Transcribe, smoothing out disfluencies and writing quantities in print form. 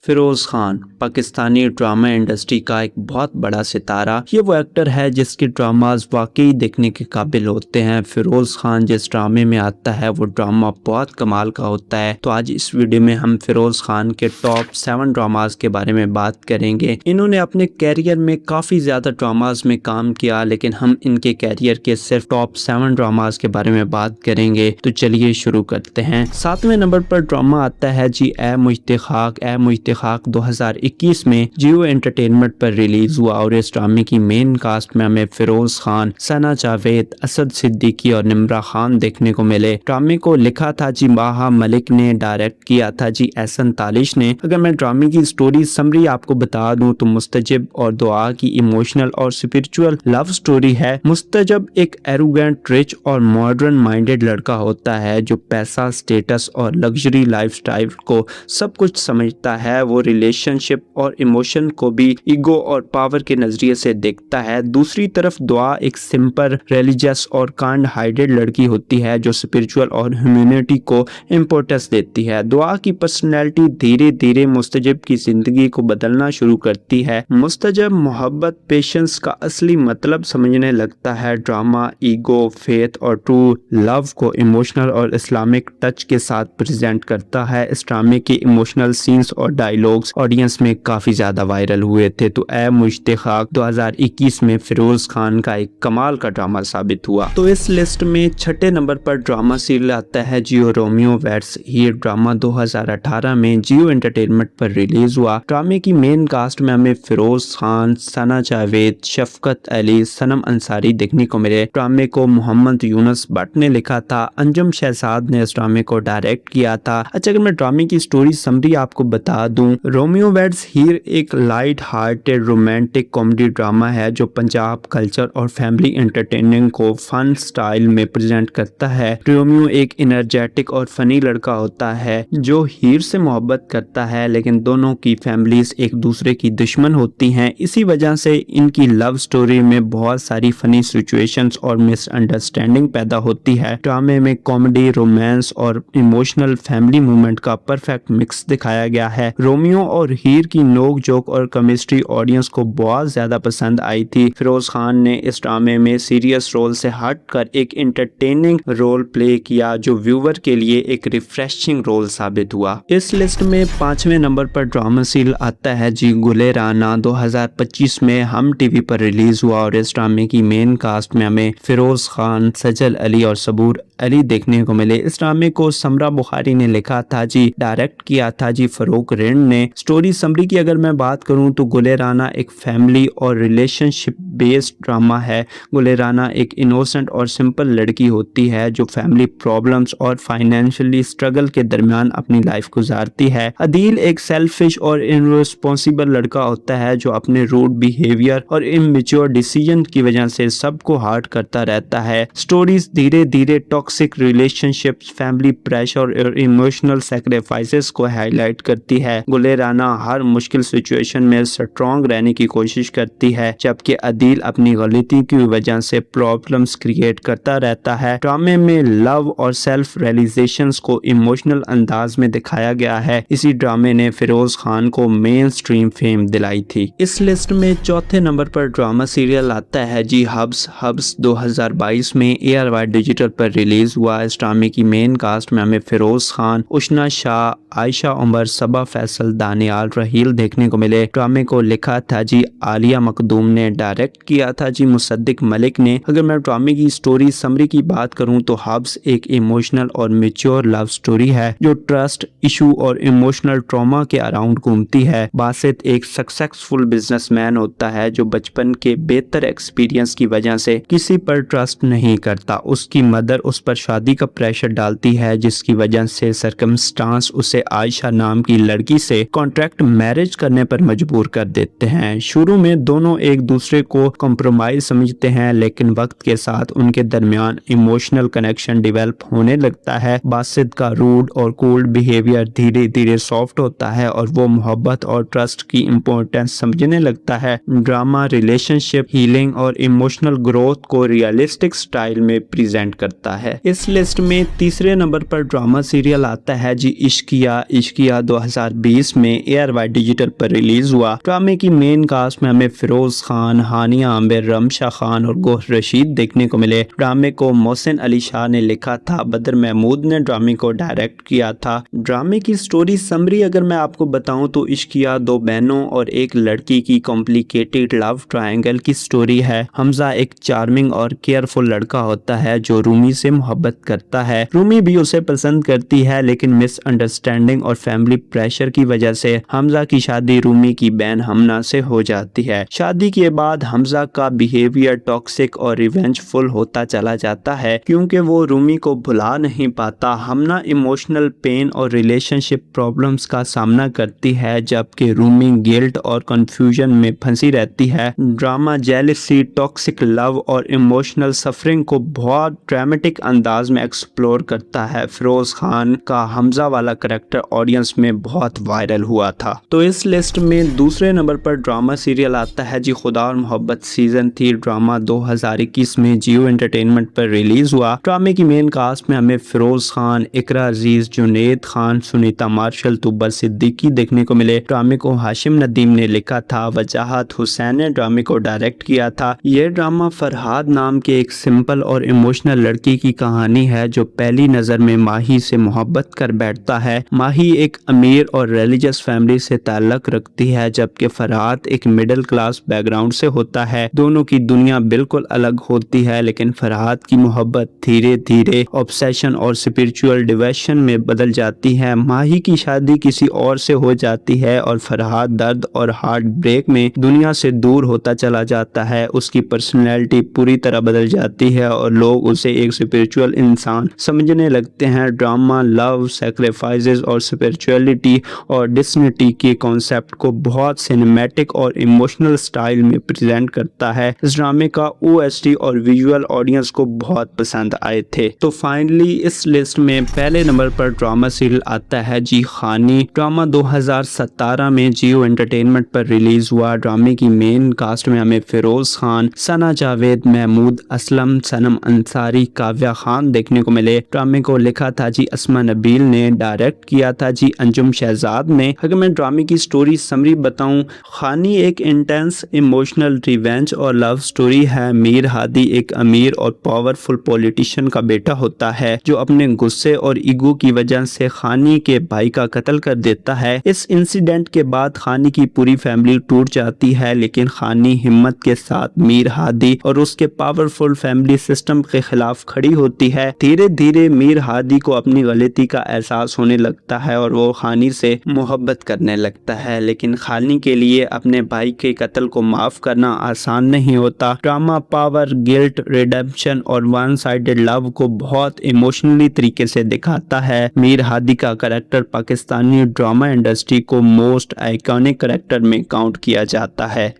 Firoz Khan Pakistani drama industry का एक बहुत बड़ा सितारा। ये वो एक्टर है जिसके ड्रामाज वाकई देखने के काबिल होते हैं। फिरोज खान जिस ड्रामे में आता है वो ड्रामा बहुत कमाल का होता है। तो आज इस वीडियो में हम फिरोज खान के टॉप 7 ड्रामाज के बारे में बात करेंगे। इन्होंने अपने कैरियर में काफी ज्यादा ड्रामाज में काम किया, लेकिन हम इनके कैरियर के सिर्फ टॉप 7 ड्रामाज के बारे में बात करेंगे। तो चलिए शुरू करते हैं। 7वें नंबर पर ड्रामा आता है जी ए मुश्ते खाक। ए मुश्ते खाक 2021 में जियो एंटरटेनमेंट पर रिलीज हुआ और इस ड्रामे की मेन कास्ट में हमें फिरोज खान, सना जावेद, असद सिद्दीकी और निम्रा खान देखने को मिले। ड्रामे को लिखा था जी माहा मलिक ने, डायरेक्ट किया था जी एहसन तालिश ने। अगर मैं ड्रामे की स्टोरी समरी आपको बता दूं तो मुस्तजब और दुआ की इमोशनल और स्पिरिचुअल लव स्टोरी है। मुस्तजब एक एरोगेंट, रिच और मॉडर्न माइंडेड लड़का होता है जो पैसा, स्टेटस और लग्जरी लाइफस्टाइल को सब कुछ समझता है। वो रिलेशनशिप और इमोशन को भी ईगो और पावर के नजरिए से देखता है। दूसरी तरफ दुआ एक सिंपल, रिलीजियस और काइंड हार्टेड लड़की होती है जो स्पिरिचुअल और ह्यूमैनिटी को इम्पोर्टेंस देती है। दुआ की पर्सनैलिटी धीरे धीरे मुस्तजब की जिंदगी को बदलना शुरू करती है। मुस्तजब मोहब्बत, पेशेंस का असली मतलब समझने लगता है। ड्रामा ईगो, फेथ और ट्रू लव को इमोशनल और इस्लामिक टच के साथ प्रेजेंट करता है। इस ड्रामे के इमोशनल सीन्स और डायलॉग्स ऑडियंस में काफी ज्यादा वायरल हुए थे। तो ए मुश्ते खाक 2021 में फिरोज खान का एक कमाल का ड्रामा साबित हुआ। तो इस लिस्ट में 6ठे नंबर पर ड्रामा सीरियल आता है जियो रोमियो वेड्स हीर। ड्रामा 2018 में जियो एंटरटेनमेंट पर रिलीज हुआ। ड्रामे की मेन कास्ट में हमें फिरोज खान, सना जावेद, शफकत अली, सनम अंसारी देखने को मिले। ड्रामे को मोहम्मद यूनुस भट्ट ने लिखा था। अंजुम शहजाद ने इस ड्रामे को डायरेक्ट किया था। अच्छा, अगर मैं ड्रामे की स्टोरी समरी आपको बता दूं, रोमियो वेड्स हीर एक light hearted romantic comedy drama है जो पंजाब कल्चर और फैमिली एंटरटेनिंग को फन स्टाइल में प्रेजेंट करता है। रोमियो एक एनर्जेटिक और फनी लड़का होता है जो हीर से मोहब्बत करता है, लेकिन दोनों की फैमिलीज एक दूसरे की दुश्मन होती हैं। इसी वजह से इनकी लव स्टोरी में बहुत सारी फनी सिचुएशंस और मिसअंडरस्टैंडिंग पैदा होती है। ड्रामे में कॉमेडी, रोमांस और इमोशनल फैमिली मूवमेंट का परफेक्ट मिक्स दिखाया गया है। रोमियो और हीर की नोक जोक और केमिस्ट्री ऑडियंस को बहुत ज्यादा पसंद आई थी। फिरोज खान ने इस ड्रामे में सीरियस रोल से हटकर एक एंटरटेनिंग रोल प्ले किया जो व्यूअर के लिए एक रिफ्रेशिंग रोल साबित हुआ। इस लिस्ट में 5वें नंबर पर ड्रामा सीरियल आता है जी गुले राना। 2025 में हम टीवी पर रिलीज हुआ और इस ड्रामे की मेन कास्ट में हमें फिरोज खान, सजल अली और सबूर अली देखने को मिले। इस ड्रामे को समरा बुखारी ने लिखा था जी, डायरेक्ट किया था जी फरूक रिंड ने। स्टोरी समरी की अगर मैं बात करूं तो गुले राना एक फैमिली और रिलेशनशिप बेस्ड ड्रामा है। गुले राना एक इनोसेंट और सिंपल लड़की होती है जो फैमिली प्रॉब्लम्स और फाइनेंशियली स्ट्रगल के दरमियान अपनी लाइफ गुजारती है। अदील एक सेल्फिश और इनरिस्पॉन्सिबल लड़का होता है जो अपने रूड बिहेवियर और इमैच्योर डिसीजन की वजह से सबको हर्ट करता रहता है। स्टोरीज धीरे धीरे टॉक्सिक रिलेशनशिप्स, फैमिली प्रेशर और इमोशनल सैक्रिफाइसेस को हाईलाइट करती है। गुले राना हर मुश्किल सिचुएशन में स्ट्रॉन्ग रहने की कोशिश करती है, जबकि अदील अपनी गलती की वजह से प्रॉब्लम्स क्रिएट करता रहता है। ड्रामे में लव और सेल्फ रियलाइजेशंस को इमोशनल अंदाज में दिखाया गया है। इसी ड्रामे ने फिरोज खान को मेन स्ट्रीम फेम दिलाई थी। इस लिस्ट में 4थे नंबर पर ड्रामा सीरियल आता है जी हब्स। हब्स 2022 में ARY डिजिटल पर रिलीज हुआ। इस ड्रामे की मेन कास्ट में हमें फिरोज खान, उशना शाह, आयशा उमर, सबा फैसल, दानियाल रहील देखने को मिले। ड्रामे को लिखा था जी आलिया मखदूम ने, डायरेक्ट किया था जी मुसद्दिक मलिक ने। अगर मैं ड्रामे की स्टोरी समरी की बात करूं तो हब्स एक इमोशनल और मैच्योर लव स्टोरी है जो ट्रस्ट इशू और इमोशनल ट्रॉमा के अराउंड घूमती है। बासित एक सक्सेसफुल बिजनेसमैन होता है जो बचपन के बेहतर एक्सपीरियंस की वजह से किसी पर ट्रस्ट नहीं करता। उसकी मदर उस पर शादी का प्रेशर डालती है जिसकी वजह से सर्कमस्टांस उसे आयशा नाम की लड़की से कॉन्ट्रैक्ट मैरिज करने पर मजबूर कर देते हैं। शुरू में दोनों एक दूसरे को कॉम्प्रोमाइज समझते हैं, लेकिन वक्त के साथ उनके दरमियान इमोशनल कनेक्शन डेवलप होने लगता है। बासित का रूड और कोल्ड बिहेवियर धीरे धीरे सॉफ्ट होता है और वो मोहब्बत और ट्रस्ट की इम्पोर्टेंस समझने लगता है। ड्रामा रिलेशनशिप, हीलिंग और इमोशनल ग्रोथ को रियलिस्टिक स्टाइल में प्रेजेंट करता है। इस लिस्ट में तीसरे नंबर पर ड्रामा सीरियल आता है जी इश्किया। इश्किया 2020 2020 में ARY डिजिटल पर रिलीज हुआ। ड्रामे की मेन कास्ट में हमें फिरोज खान, हानिया आमिर, रमशा खान और गौहर रशीद देखने को मिले। ड्रामे को मोहसिन अली शाह ने लिखा था, बदर महमूद ने ड्रामे को डायरेक्ट किया था। ड्रामे की स्टोरी समरी अगर मैं आपको बताऊं तो इश्किया दो बहनों और एक लड़की की कॉम्प्लिकेटेड लव ट्रायंगल की स्टोरी है। हमजा एक चार्मिंग और केयरफुल लड़का होता है जो रूमी से मोहब्बत करता है। रूमी भी उसे पसंद करती है, लेकिन मिसअंडरस्टैंडिंग और फैमिली प्रेशर की वजह से हमजा की शादी रूमी की बहन हमना से हो जाती है। शादी के बाद हमजा का बिहेवियर टॉक्सिक और रिवेंजफुल होता चला जाता है क्योंकि वो रूमी को भुला नहीं पाता। हमना इमोशनल पेन और रिलेशनशिप प्रॉब्लम्स का सामना करती है, जबकि रूमी गिल्ट और कंफ्यूजन में फंसी रहती है। ड्रामा जेलसी, टॉक्सिक लव और इमोशनल सफरिंग को बहुत ड्रामेटिक अंदाज में एक्सप्लोर करता है। फिरोज खान का हमजा वाला करैक्टर ऑडियंस में बहुत वायरल हुआ था। तो इस लिस्ट में दूसरे नंबर पर ड्रामा सीरियल आता है जी खुदा और मोहब्बत सीजन 3 ड्रामा 2021 में जियो एंटरटेनमेंट पर रिलीज हुआ। ड्रामे की मेन कास्ट में हमें फिरोज खान, इकरा अजीज, जुनेद खान, सुनीता मार्शल, तुब्बर सिद्दीकी देखने को मिले। ड्रामे को हाशिम नदीम ने लिखा था, वजाहत हुसैन ने ड्रामे को डायरेक्ट किया था। यह ड्रामा फरहाद नाम के एक सिंपल और इमोशनल लड़की की कहानी है जो पहली नजर में माही से मोहब्बत कर बैठता है। माही एक अमीर और रिलीजियस फैमिली से ताल्लुक रखती है, जबकि फरहाद एक मिडिल क्लास बैकग्राउंड से होता है। दोनों की दुनिया बिल्कुल अलग होती है, लेकिन फरहाद की मोहब्बत धीरे धीरे ऑब्सेशन और स्पिरिचुअल डिवोशन में बदल जाती है। माही की शादी किसी और से हो जाती है और फरहाद दर्द और हार्ट ब्रेक में दुनिया से दूर होता चला जाता है। उसकी पर्सनैलिटी पूरी तरह बदल जाती है और लोग उसे एक स्पिरिचुअल इंसान समझने लगते हैं। ड्रामा लव, सैक्रिफाइसेस और स्पिरिचुअलिटी और डिस्निटी के कॉन्सेप्ट को बहुत सिनेमैटिक और इमोशनल स्टाइल में प्रेजेंट करता है। इस ड्रामे का OST और विजुअल ऑडियंस को बहुत पसंद आए थे। तो फाइनली इस लिस्ट में पहले नंबर पर ड्रामा सीरियल आता है जी खानी। ड्रामा 2017 में जियो एंटरटेनमेंट पर रिलीज हुआ। ड्रामे की मेन कास्ट में हमें फिरोज खान, सना जावेद, महमूद असलम, सनम अंसारी, काव्या खान देखने को मिले। ड्रामे को लिखा था जी अस्मा नबील ने, डायरेक्ट किया था जी अंजुम शहजाद ने। अगर मैं ड्रामे की स्टोरी समरी बताऊं, खानी एक इंटेंस इमोशनल रिवेंज और लव स्टोरी है। मीर हादी एक अमीर और पावरफुल पॉलिटिशियन का बेटा होता है जो अपने गुस्से और ईगो की वजह से खानी के भाई का कत्ल कर देता है। इस इंसिडेंट के बाद खानी की पूरी फैमिली टूट जाती है, लेकिन खानी हिम्मत के साथ मीर हादी और उसके पावरफुल फैमिली सिस्टम के खिलाफ खड़ी होती है। धीरे धीरे मीर हादी को अपनी गलती का एहसास होने लगता है और वो खानी से मोहब्बत करने लगता है, लेकिन खानी के लिए अपने भाई के कत्ल को माफ करना आसान नहीं होता। ड्रामा पावर, गिल्ट, रिडेम्पशन और वन साइडेड लव को बहुत इमोशनली तरीके से दिखाता है। मीर हादी का करैक्टर पाकिस्तानी ड्रामा इंडस्ट्री को मोस्ट आइकॉनिक करैक्टर में काउंट किया जाता है।